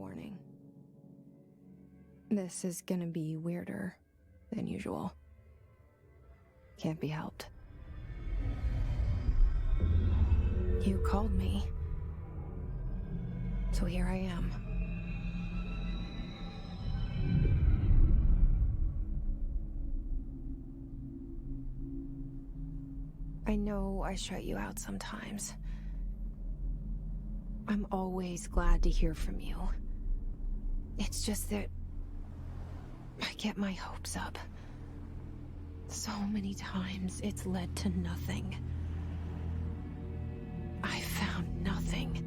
warning. This is gonna be weirder than usual. Can't be helped. You called me. So here I am. I know I shut you out sometimes. I'm always glad to hear from you. It's just that I get my hopes up. So many times it's led to nothing. I found nothing.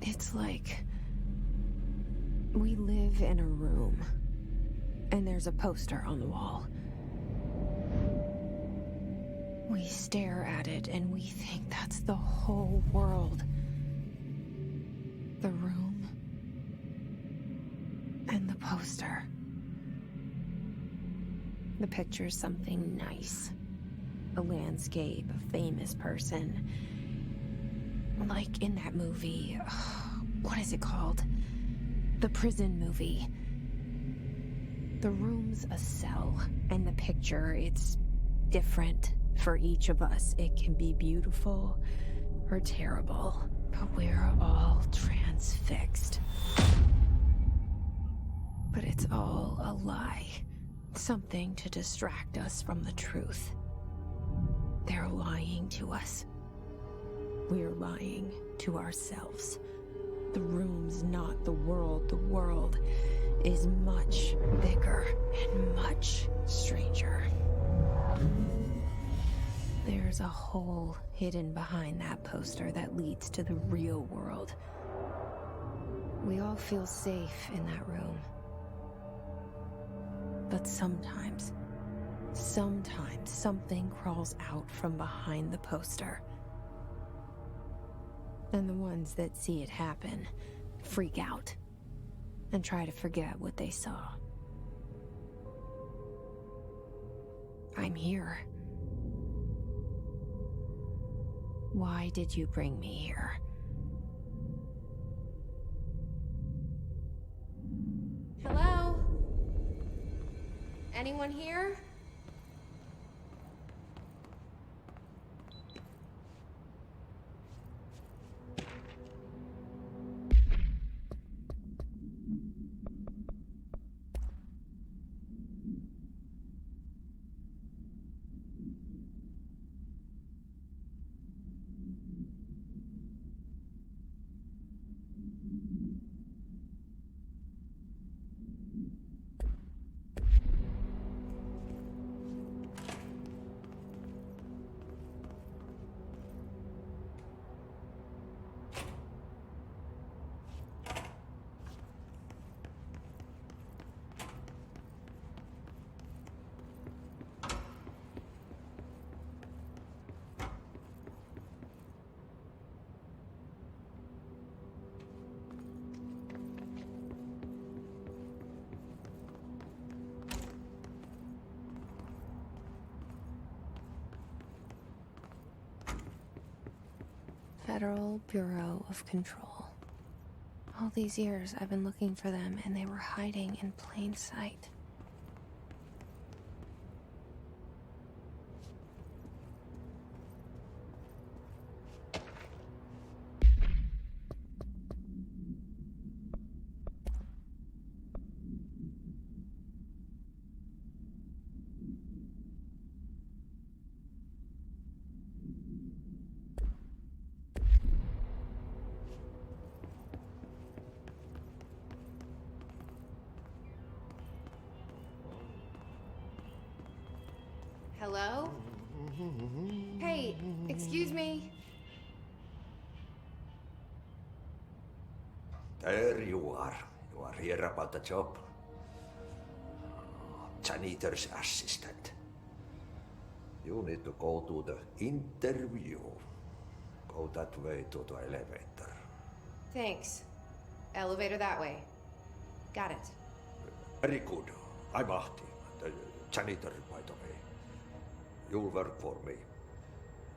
It's like we live in a room, and there's a poster on the wall. We stare at it and we think that's the whole world. The room and the poster. The picture's something nice. A landscape, a famous person. Like in that movie, what is it called? The prison movie. The room's a cell, and the picture, it's different for each of us. It can be beautiful or terrible, but we're all transfixed. But it's all a lie. Something to distract us from the truth. They're lying to us. We're lying to ourselves. The room's not the world. The world is much bigger and much stranger. There's a hole hidden behind that poster that leads to the real world. We all feel safe in that room. But sometimes something crawls out from behind the poster. And the ones that see it happen freak out and try to forget what they saw. I'm here. Why did you bring me here? Hello? Anyone here? Federal Bureau of Control. All these years I've been looking for them, and they were hiding in plain sight. Hello? Hey, excuse me. There you are. You are here about the job. Janitor's assistant. You need to go to the interview. Go that way to the elevator. Thanks. Elevator that way. Got it. Very good. I'm Ahti, the janitor, by the way. You'll work for me.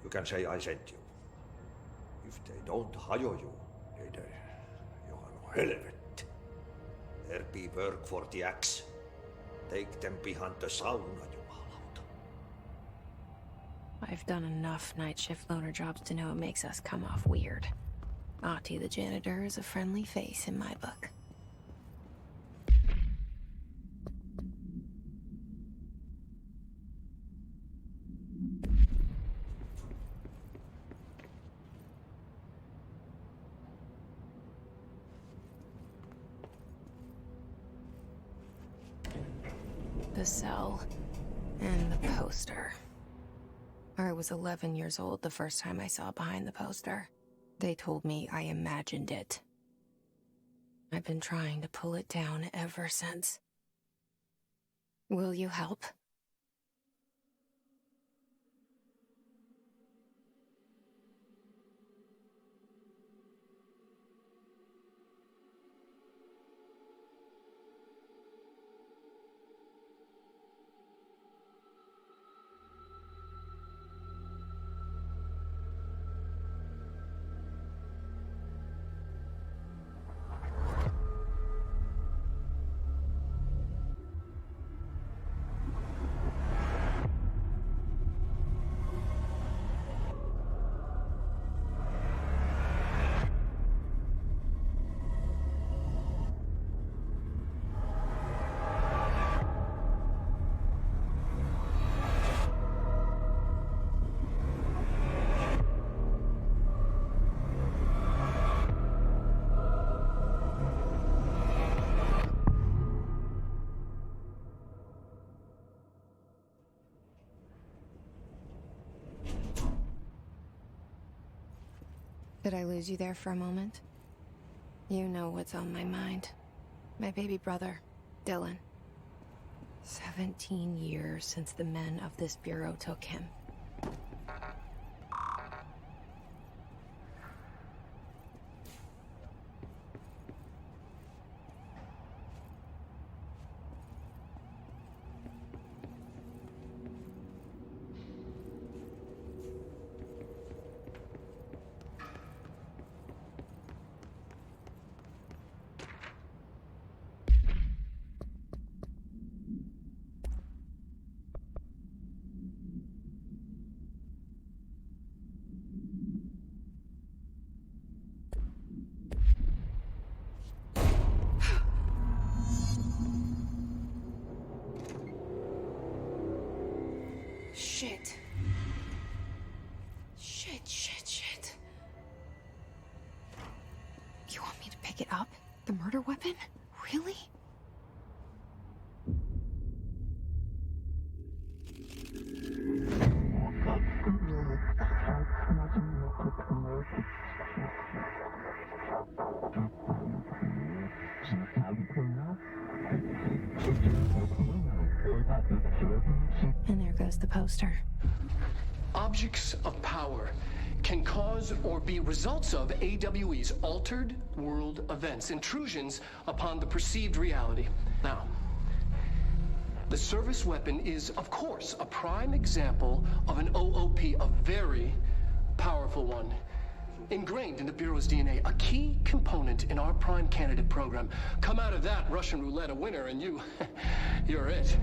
You can say I sent you. If they don't hire you, they you're helvet. There be work for the axe. Take them behind the sauna, jumalauta. I've done enough night shift loner jobs to know it makes us come off weird. Ahti the janitor is a friendly face in my book. The cell and the poster. I was 11 years old the first time I saw behind the poster. They told me I imagined it. I've been trying to pull it down ever since. Will you help? Did I lose you there for a moment? You know what's on my mind. My baby brother, Dylan. 17 years since the men of this bureau took him. Shit. Shit. You want me to pick it up? The murder weapon? Really? And there goes the poster. Objects of power can cause or be results of AWE's altered world events, intrusions upon the perceived reality. Now, the service weapon is, of course, a prime example of an OOP, a very powerful one. Ingrained in the Bureau's DNA, a key component in our prime candidate program. Come out of that Russian roulette a winner and you're it.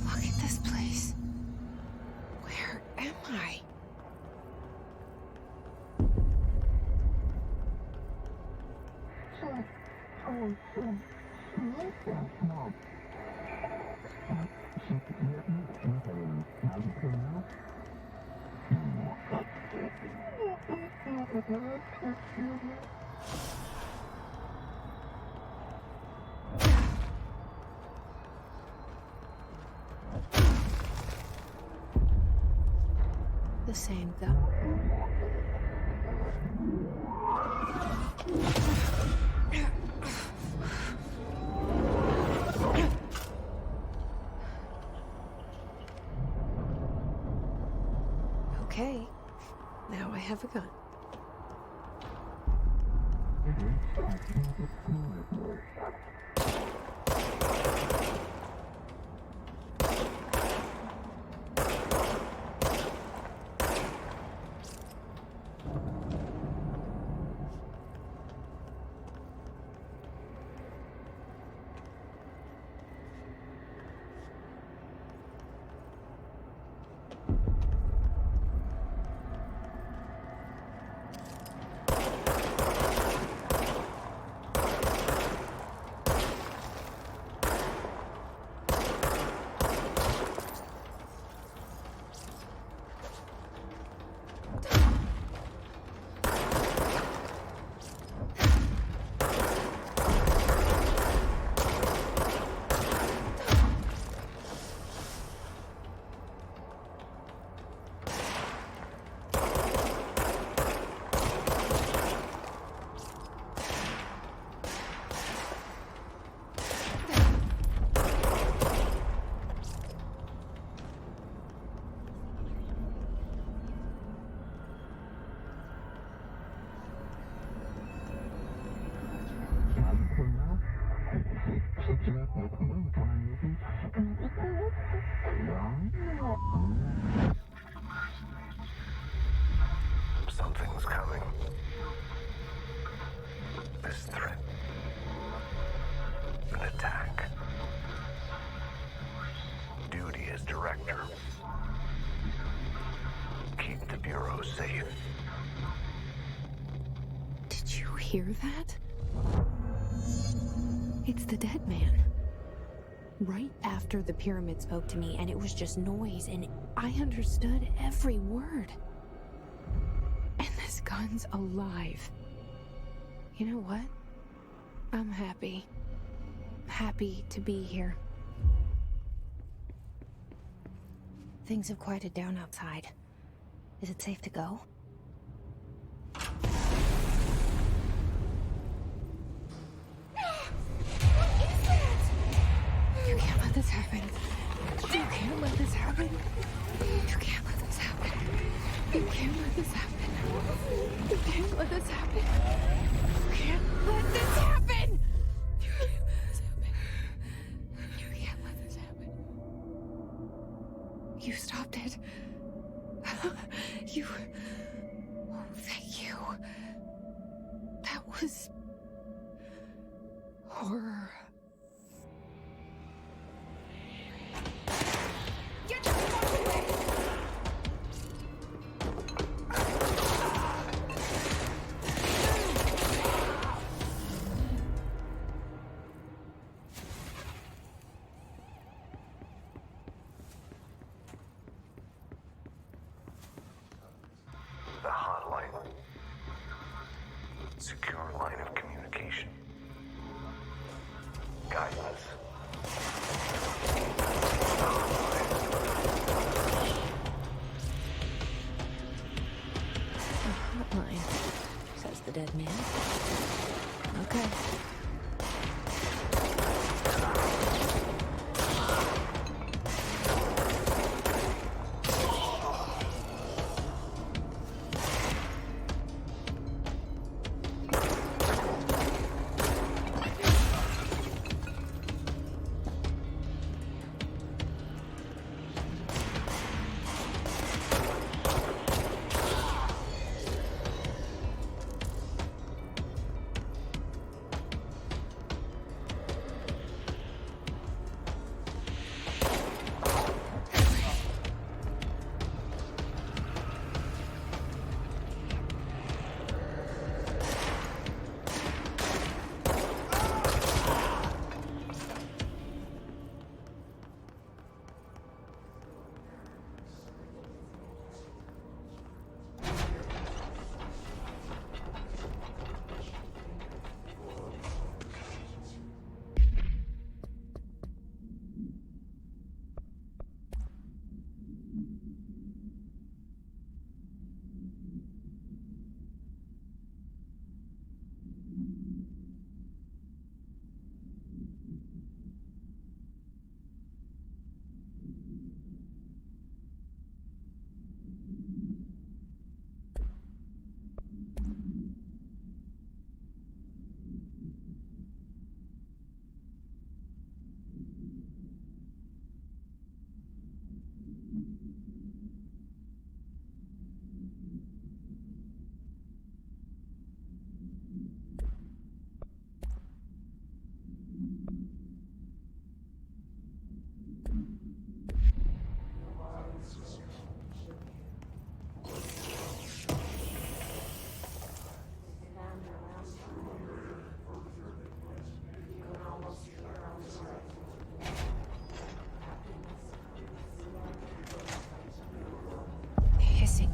Look at this place. Where am I? The same though. Okay, now I have a gun. Something's coming. This threat. An attack. Duty as director. Keep the Bureau safe. Did you hear that? It's the dead man. Right after the pyramid spoke to me, and it was just noise, and I understood every word. And this gun's alive. You know what? I'm happy. Happy to be here. Things have quieted down outside. Is it safe to go? You can't let this happen. You can't let this happen. You can't let this happen. You can't let this happen. You can't let this happen. You can't let this happen. You can't let this happen. You can't let this happen. You stopped it. You... Oh, thank you. That was... horror. The hotline. Secure line of communication. Guidance. Hotline, says the dead man. Okay.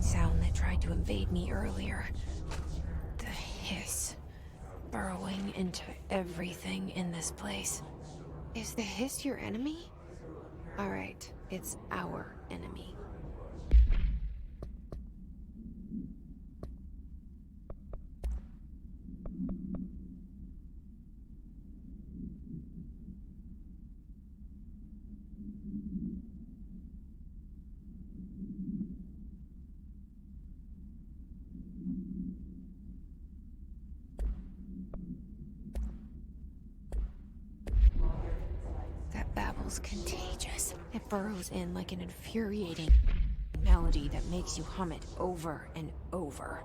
Sound that tried to invade me earlier. The hiss. Burrowing into everything in this place. Is the hiss your enemy? Alright, it's our enemy. babble's contagious. It burrows in like an infuriating melody that makes you hum it over and over.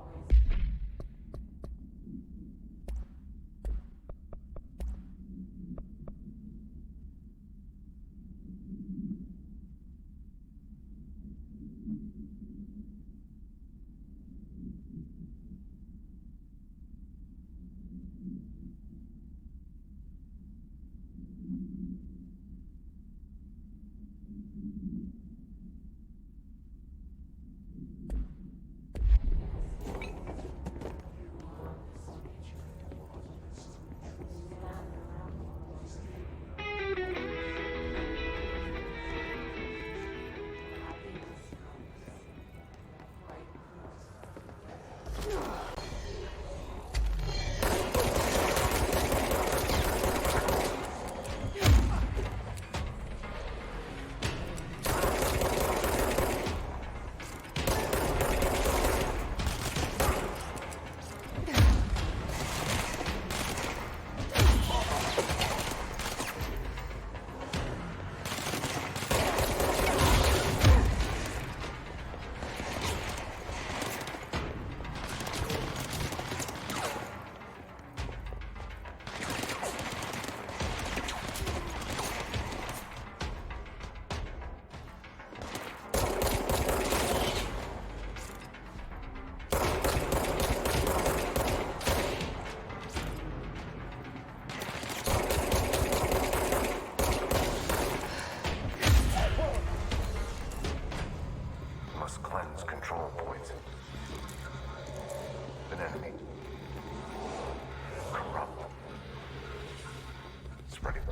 Must cleanse control points. An enemy. Corrupt. Spreading.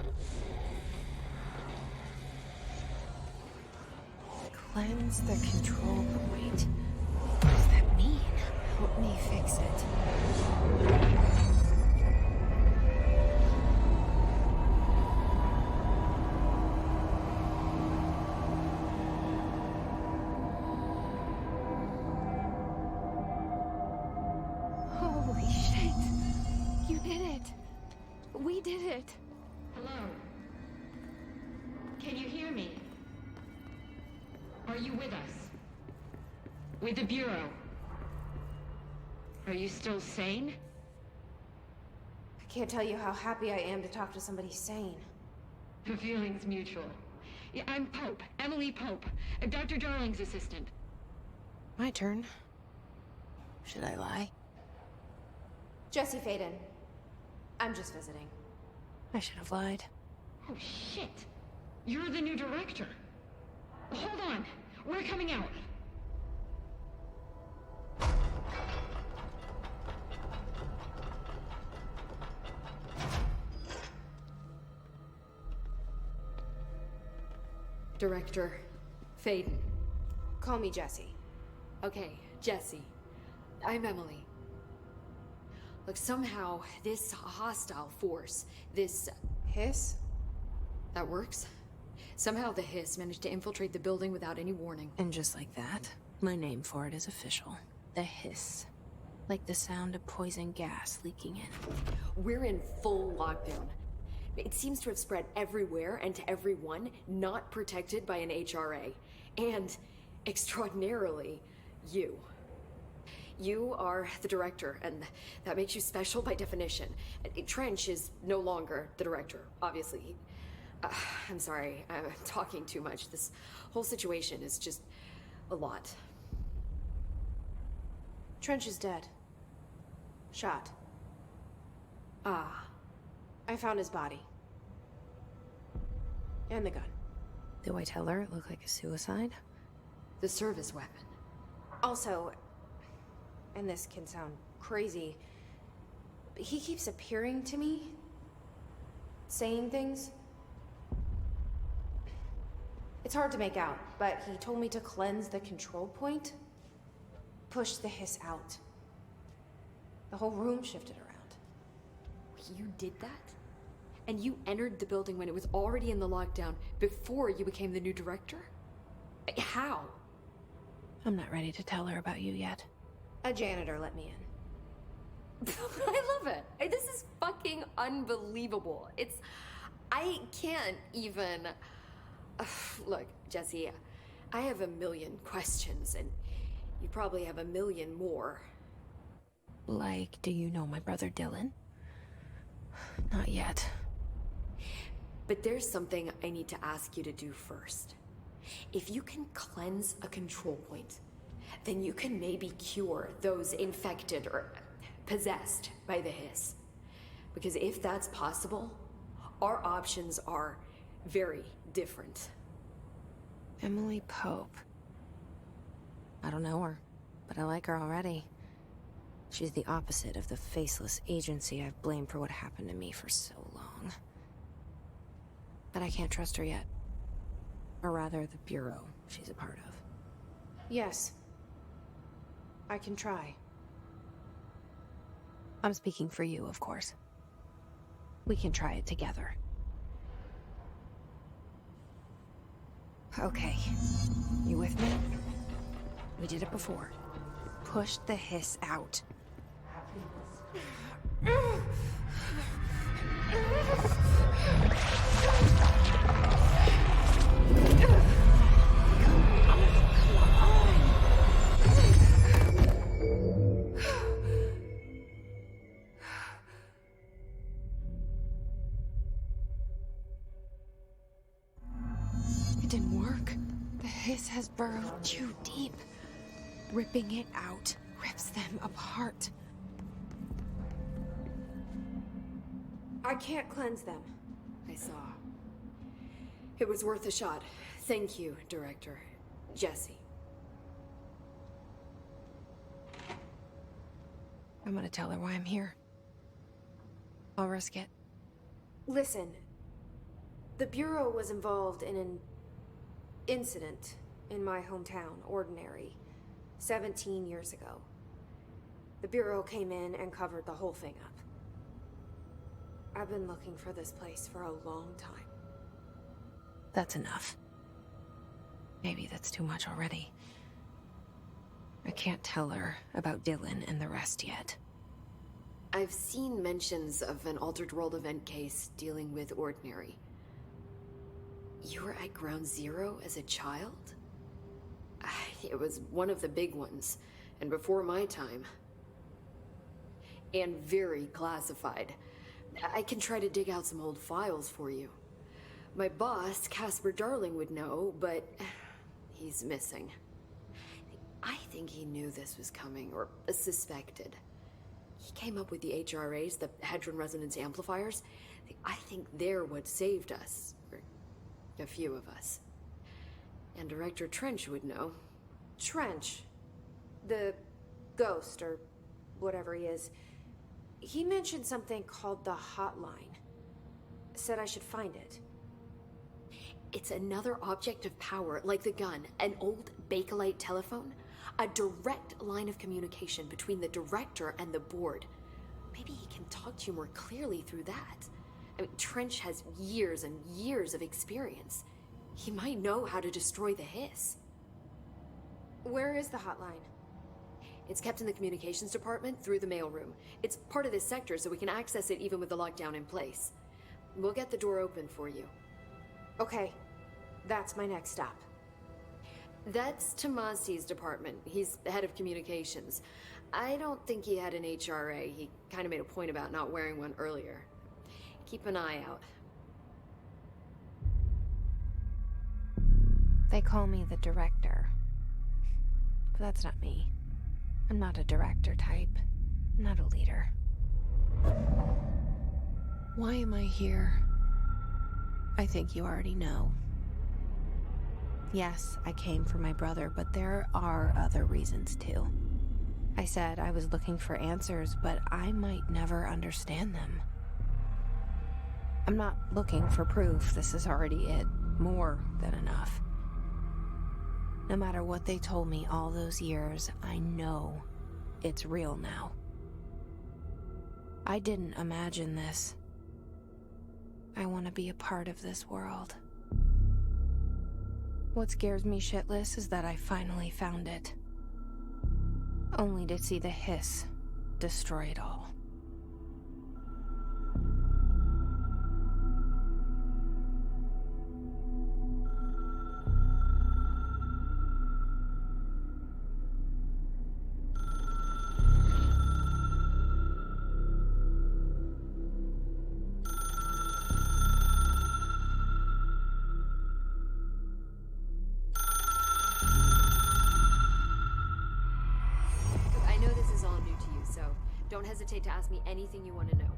Cleanse the control point. What does that mean? Help me fix it. Holy shit. You did it. We did it. Hello? Can you hear me? Are you with us? With the Bureau? Are you still sane? I can't tell you how happy I am to talk to somebody sane. The feeling's mutual. Yeah, I'm Pope, Emily Pope, Dr. Darling's assistant. My turn. Should I lie? Jesse Faden. I'm just visiting. I should have lied. Oh, shit. You're the new director. Hold on. We're coming out. Director Faden. Call me Jesse. Okay, Jesse. I'm Emily. Look, somehow this hostile force, this... Hiss? that works? Somehow the hiss managed to infiltrate the building without any warning. And just like that, my name for it is official. The hiss. Like the sound of poison gas leaking in. We're in full lockdown. It seems to have spread everywhere and to everyone not protected by an HRA. And, extraordinarily, you. You are the director, and that makes you special by definition. Trench is no longer the director, obviously. I'm sorry, I'm talking too much. This whole situation is just a lot. Trench is dead. Shot. Ah. I found his body. And the gun. Do I tell her it looked like a suicide? The service weapon. Also, and this can sound crazy, but he keeps appearing to me, saying things. It's hard to make out, but he told me to cleanse the control point, push the hiss out. The whole room shifted around. You did that? And you entered the building when it was already in the lockdown before you became the new director? How? I'm not ready to tell her about you yet. A janitor let me in. I love it. This is fucking unbelievable. I can't even... Look, Jesse, I have a million questions, and you probably have a million more. Like, do you know my brother Dylan? Not yet. But there's something I need to ask you to do first. If you can cleanse a control point, then you can maybe cure those infected or possessed by the hiss. Because if that's possible, our options are very different. Emily Pope. I don't know her, but I like her already. She's the opposite of the faceless agency I've blamed for what happened to me for so long. But I can't trust her yet. Or rather, the Bureau she's a part of. Yes. I can try. I'm speaking for you, of course. We can try it together. Okay. You with me? We did it before. Push the hiss out. It didn't work. The hiss has burrowed too deep. Ripping it out rips them apart. I can't cleanse them. I saw. It was worth a shot. Thank you, Director. Jesse. I'm gonna tell her why I'm here. I'll risk it. Listen. The Bureau was involved in an incident in my hometown, Ordinary, 17 years ago. The Bureau came in and covered the whole thing up. I've been looking for this place for a long time. That's enough. Maybe that's too much already. I can't tell her about Dylan and the rest yet. I've seen mentions of an Altered World event case dealing with Ordinary. You were at Ground Zero as a child? It was one of the big ones, and before my time. And very classified. I can try to dig out some old files for you. My boss, Casper Darling, would know, but he's missing. I think he knew this was coming, or suspected. He came up with the HRAs, the Hadron Resonance Amplifiers. I think they're what saved us. Or a few of us. And Director Trench would know. Trench. The ghost, or whatever he is. He mentioned something called the Hotline. Said I should find it. It's another object of power, like the gun, an old Bakelite telephone. A direct line of communication between the director and the board. Maybe he can talk to you more clearly through that. I mean, Trench has years and years of experience. He might know how to destroy the hiss. Where is the hotline? It's kept in the communications department through the mailroom. It's part of this sector, so we can access it even with the lockdown in place. We'll get the door open for you. Okay, that's my next stop. That's Tomasi's department. He's the head of communications. I don't think he had an HRA. He kind of made a point about not wearing one earlier. Keep an eye out. They call me the director. But that's not me. I'm not a director type. I'm not a leader. Why am I here? I think you already know. Yes, I came for my brother, but there are other reasons too. I said I was looking for answers, but I might never understand them. I'm not looking for proof. This is already it. More than enough. No matter what they told me all those years, I know it's real now. I didn't imagine this. I want to be a part of this world. What scares me shitless is that I finally found it. Only to see the hiss destroy it all. Don't hesitate to ask me anything you want to know.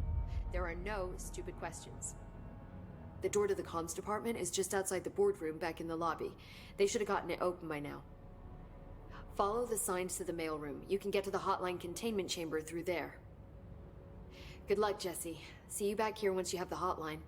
There are no stupid questions. The door to the comms department is just outside the boardroom back in the lobby. They should have gotten it open by now. Follow the signs to the mailroom. You can get to the hotline containment chamber through there. Good luck, Jesse. See you back here once you have the hotline.